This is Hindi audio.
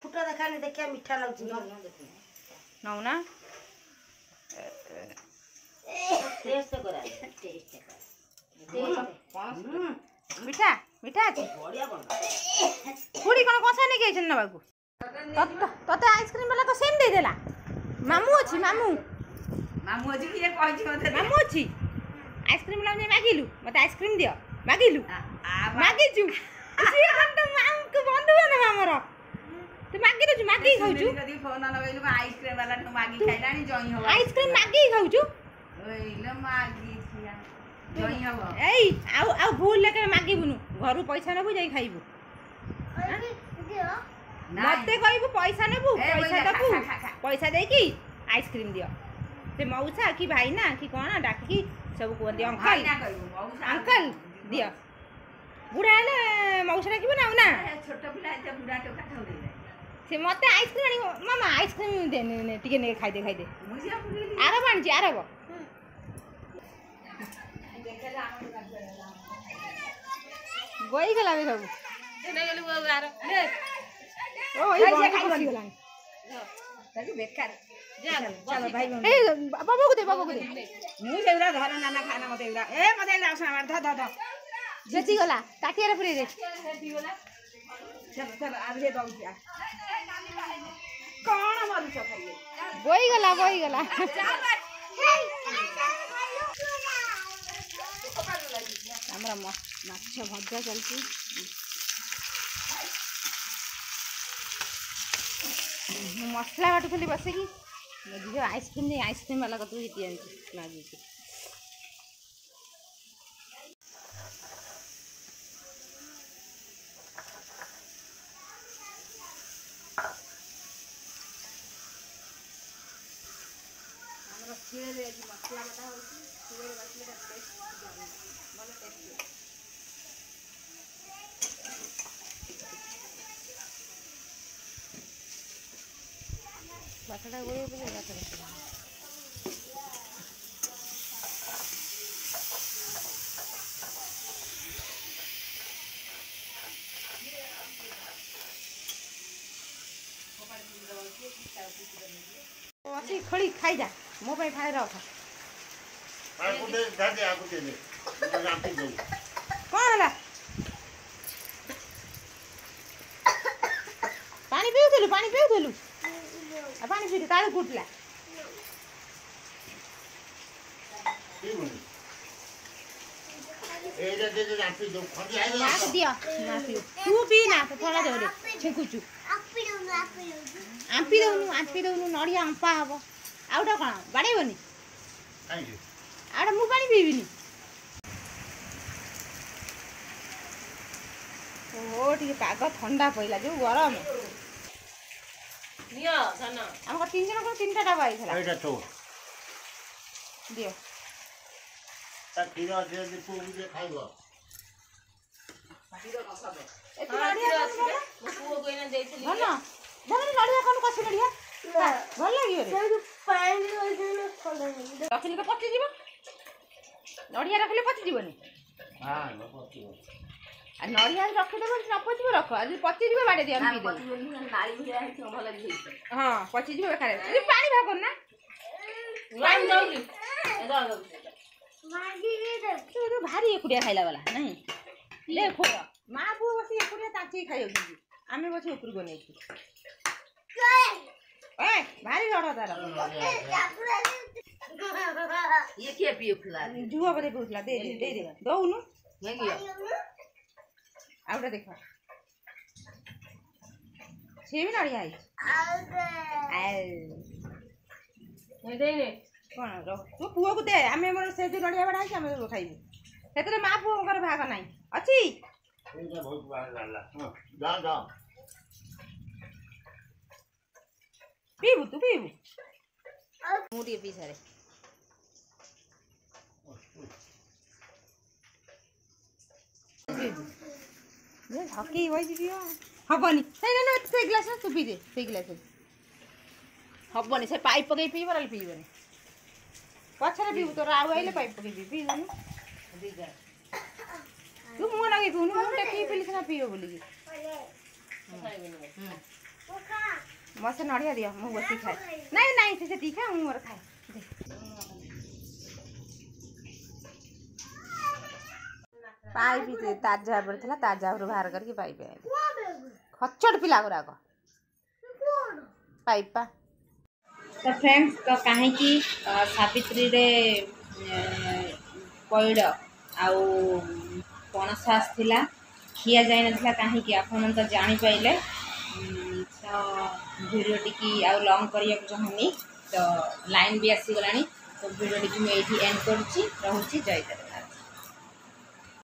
फुटा देखानी देखिया मीठा लाଗୁଛି नौ ना टेस्ट करा मीठा मीठा अछि बढ़िया बन पूरी कोन कसा नहीं गई न बाबू तते आइसक्रीम वाला तो सेम दे देला मामू अछि मामू अछि कि ये कहै छी मते मामू अछि आइसक्रीम ला जे मागिलु मते आइसक्रीम दियो मागिलु मागिजु सी हम तो माम के बंधु बने हमर तू मागी दछु मागी खाउछु कदी फोन लगाइलु आइसक्रीम वाला तो मागी खाइलानी जई हो आइसक्रीम मागी खाउछु ओइले मागी खिया जई हो एई आउ भूल लेके मागी बुनु घरु पैसा नेबु जाई खाइबु मते कहबु पैसा नेबु पैसा दबु पैसा देई की आइसक्रीम दियो से मौसा की भाई ना की कोना डाकी सब को दियो अंकल ना कहबु मौसा अंकल दियो बुढ़ा ले मौसा डाकिबु ना ना छोट पिला एते बुढ़ा टोका खाउ दे से मते आइसक्रीम आनी मामा आइसक्रीम दे ने टिके ने खाइ दे मुझे पुरी आरो बाणजी आरो गोई गला बे सब ने गेलु आरो ले ओ ई खाइ गलानी ताकि बेकार चलो भाई ए बाबू को दे मु जेउरा घर नाना खाना मते एउरा ए मते एउरा आसा मार ध जेती गला ताटिया रे पुरी दे जेती गला चल आज हे दउ जा कोन मरुछ खाइए बोई गला हमरा माछ भजा चलती मसला काटुली बसिकी झील आइसक्रीम वाला कतु जीती मागी मसला बटा बाटटा गोड़े बोले बाटटा अच्छी खड़ी खाई जा मो पे खाए रख कौन है पानी पीउथिलु पानी पीउथिलु काले कुटला दियो ना पीउ तू पी ना तो थोड़ा जोरे छेकुचु आंपी दउनु नड़िया अंपा हबो आउटा कोन बाड़ेबनी आउटा मु पानी पीबिनी ओ टी पाग ठंडा पइला जो गरम नियो सन हम को तीन जन को तीनटा डब्बा आइथला एटा तो दियो ता खीरा दे दे पु जे खाइबो खीरा कसाबो ए नड़िया मो पुओ को एना देइथली भलो भलो नड़िया कोन कसी नड़िया भल लागियो रे पानी होइने थोड़ा रखिले तो पची जीव नड़िया रखिले पची जीवनी हां न पचिबो आ नड़िया रखि देबो न पचिबो रख आज पची जीव बाडे दिया पी दे नाली भिया है तो भल लगी हां पची जीव बेकार ए पानी भाग ना लाइन जाउली ए जाउ मागी दे तो भारी एकुडिया खाइला वाला नहीं ले खो मां बु बसी एकुडिया ताची खाइयो की आमे बसी ऊपर को नै ए भारी लड़ तार ये के पियो खिला जुआ बदे पुछला दे दउनु हे गियो आउटा देखो से भी नड़िया आई हे दे ने कोन रो तू पुओ को दे आमे हमर से जो नड़िया बडा है आमे खाइबू सेतरे मां पुओ कर भाग नाही अछि एटा बहुत बार लाला हां जा पीबू तू पीबू मुड़ी पी सारे ये हकी होई दियो हबनी से न से ग्लास तू पी दे से ग्लास हबनी से पाइप पके पी बरल पीबनी पछरे पीबू तो आउ आइले पाइप पके पी दनु दिगा तू मुंह लगे तू मुंह टेकी पीली ना पियो बोली मसे नड़िया दियो मु बसी खाए नहीं नहीं से तीखा मु मोर खाए दे पाइप ताजा पड़ता ताजा बाहर करके पाइप खचड़ पिला गुराक पाइप पा तो फ्रेंड्स तो कहीं सावित्री रे पैड़ आउ पणस आसला खिया जाए ना कहीं आपण तो जापारे तो वीडियो टी आउ लंग करने चाहूनी तो लाइन भी आसीगला तो वीडियो टी मुझे एंड करुँची जय जगन्नाथ।